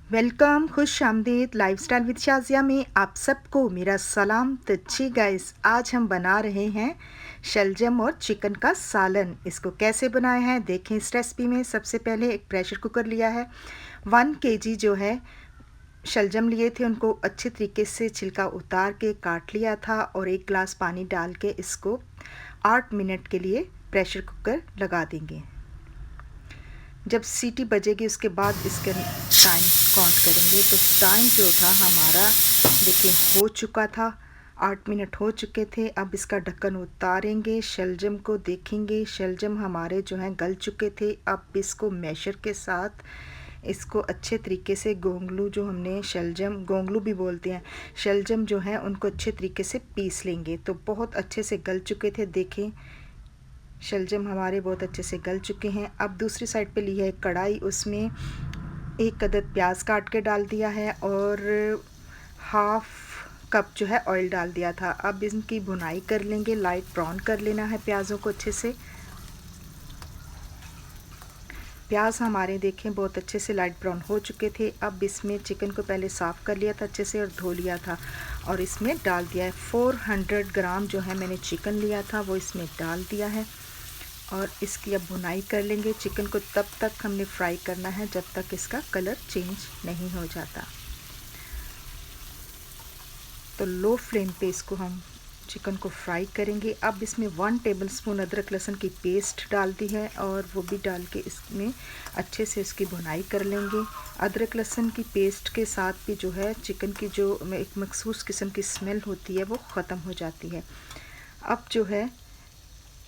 Welcome, खुश आमदीद lifestyle with Shazia में आप सबको मेरा सलाम। तो जी गाइस, आज हम बना रहे हैं शलजम और चिकन का सालन। इसको कैसे बनाया है देखें इस रेसिपी में। सबसे पहले एक प्रेशर कुकर लिया है। 1 केजी जो है शलजम लिए थे, उनको अच्छे तरीके से छिलका उतार के काट लिया था और 1 गिलास पानी डाल के इसको 8 मिनट के लिए प्रेशर कुकर लगा देंगे। जब सीटी बजेगी उसके बाद इसके टाइम काउंट करेंगे। तो टाइम जो था हमारा देखिए हो चुका था, 8 मिनट हो चुके थे। अब इसका ढक्कन उतारेंगे, शलजम को देखेंगे। शलजम हमारे जो हैं गल चुके थे। अब इसको मैशर के साथ इसको अच्छे तरीके से गोंगलू, जो हमने शलजम गोंगलू भी बोलते हैं, शलजम जो है उनको अच्छे तरीके से पीस लेंगे। तो बहुत अच्छे से गल चुके थे, देखें शलजम हमारे बहुत अच्छे से गल चुके हैं। अब दूसरी साइड पे ली है कढ़ाई, उसमें 1 अदद प्याज काट के डाल दिया है और हाफ कप जो है ऑयल डाल दिया था। अब इनकी भुनाई कर लेंगे, लाइट ब्राउन कर लेना है प्याज़ों को अच्छे से। प्याज हमारे देखें बहुत अच्छे से लाइट ब्राउन हो चुके थे। अब इसमें चिकन को पहले साफ़ कर लिया था अच्छे से और धो लिया था और इसमें डाल दिया है। 400 ग्राम जो है मैंने चिकन लिया था वो इसमें डाल दिया है और इसकी अब भुनाई कर लेंगे। चिकन को तब तक हमने फ्राई करना है जब तक इसका कलर चेंज नहीं हो जाता। तो लो फ्लेम पे इसको हम चिकन को फ्राई करेंगे। अब इसमें 1 टेबलस्पून अदरक लहसुन की पेस्ट डाल दी है और वो भी डाल के इसमें अच्छे से इसकी भुनाई कर लेंगे। अदरक लहसुन की पेस्ट के साथ भी जो है चिकन की जो एक मखसूस किस्म की स्मेल होती है वो ख़त्म हो जाती है। अब जो है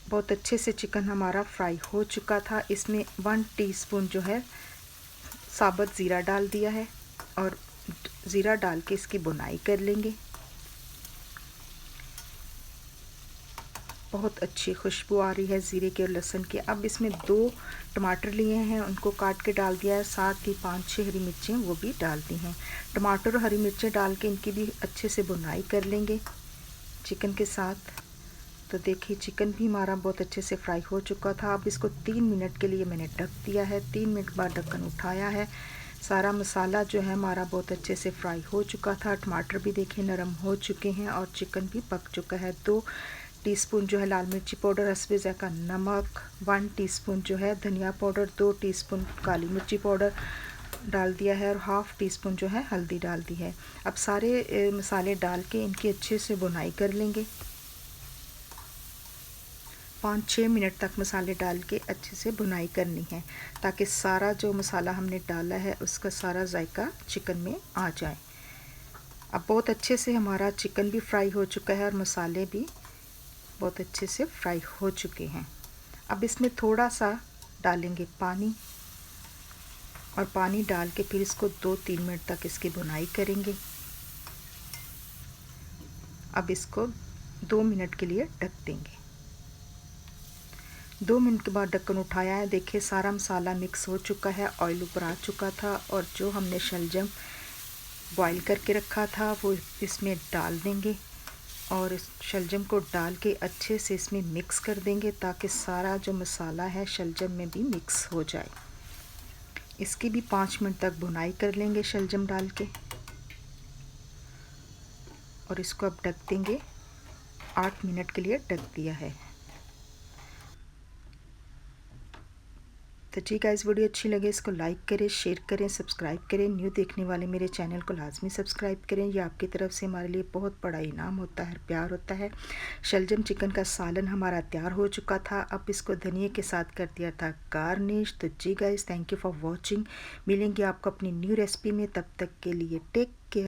बहुत अच्छे से चिकन हमारा फ्राई हो चुका था। इसमें 1 टीस्पून जो है साबुत ज़ीरा डाल दिया है और ज़ीरा डाल के इसकी भुनाई कर लेंगे। बहुत अच्छी खुशबू आ रही है ज़ीरे के और लहसुन की। अब इसमें 2 टमाटर लिए हैं, उनको काट के डाल दिया है। साथ ही 5-6 हरी मिर्चें वो भी डाल दी हैं। टमाटर और हरी मिर्चें डाल के इनकी भी अच्छे से भुनाई कर लेंगे चिकन के साथ। तो देखिए चिकन भी हमारा बहुत अच्छे से फ्राई हो चुका था। अब इसको 3 मिनट के लिए मैंने ढक दिया है। 3 मिनट बाद ढक्कन उठाया है। सारा मसाला जो है हमारा बहुत अच्छे से फ्राई हो चुका था। टमाटर भी देखिए नरम हो चुके हैं और चिकन भी पक चुका है। 2 टीस्पून जो है लाल मिर्ची पाउडर, हस्बे ज़ायक़ा नमक, 1 टीस्पून जो है धनिया पाउडर, 2 टीस्पून काली मिर्ची पाउडर डाल दिया है और हाफ़ टीस्पून जो है हल्दी डाल दी है। अब सारे मसाले डाल के इनकी अच्छे से भुनाई कर लेंगे। 5-6 मिनट तक मसाले डाल के अच्छे से भुनाई करनी है ताकि सारा जो मसाला हमने डाला है उसका सारा जायका चिकन में आ जाए। अब बहुत अच्छे से हमारा चिकन भी फ्राई हो चुका है और मसाले भी बहुत अच्छे से फ्राई हो चुके हैं। अब इसमें थोड़ा सा डालेंगे पानी और पानी डाल के फिर इसको 2-3 मिनट तक इसकी भुनाई करेंगे। अब इसको 2 मिनट के लिए ढक देंगे। 2 मिनट के बाद ढक्कन उठाया है। देखिए सारा मसाला मिक्स हो चुका है, ऑयल ऊपर आ चुका था और जो हमने शलजम बॉईल करके रखा था वो इसमें डाल देंगे और इस शलजम को डाल के अच्छे से इसमें मिक्स कर देंगे ताकि सारा जो मसाला है शलजम में भी मिक्स हो जाए। इसकी भी 5 मिनट तक भुनाई कर लेंगे शलजम डाल के और इसको अब ढक देंगे। 8 मिनट के लिए ढक दिया है। तो ठीक है, इस वीडियो अच्छी लगे इसको लाइक करें, शेयर करें, सब्सक्राइब करें। न्यू देखने वाले मेरे चैनल को लाजमी सब्सक्राइब करें। ये आपकी तरफ से हमारे लिए बहुत बड़ा इनाम होता है, प्यार होता है। शलजम चिकन का सालन हमारा तैयार हो चुका था। अब इसको धनिया के साथ कर दिया था गार्निश। तो जी guys, thank you for watching. मिलेंगे आपको अपनी न्यू रेसिपी में, तब तक के लिए टेक केयर।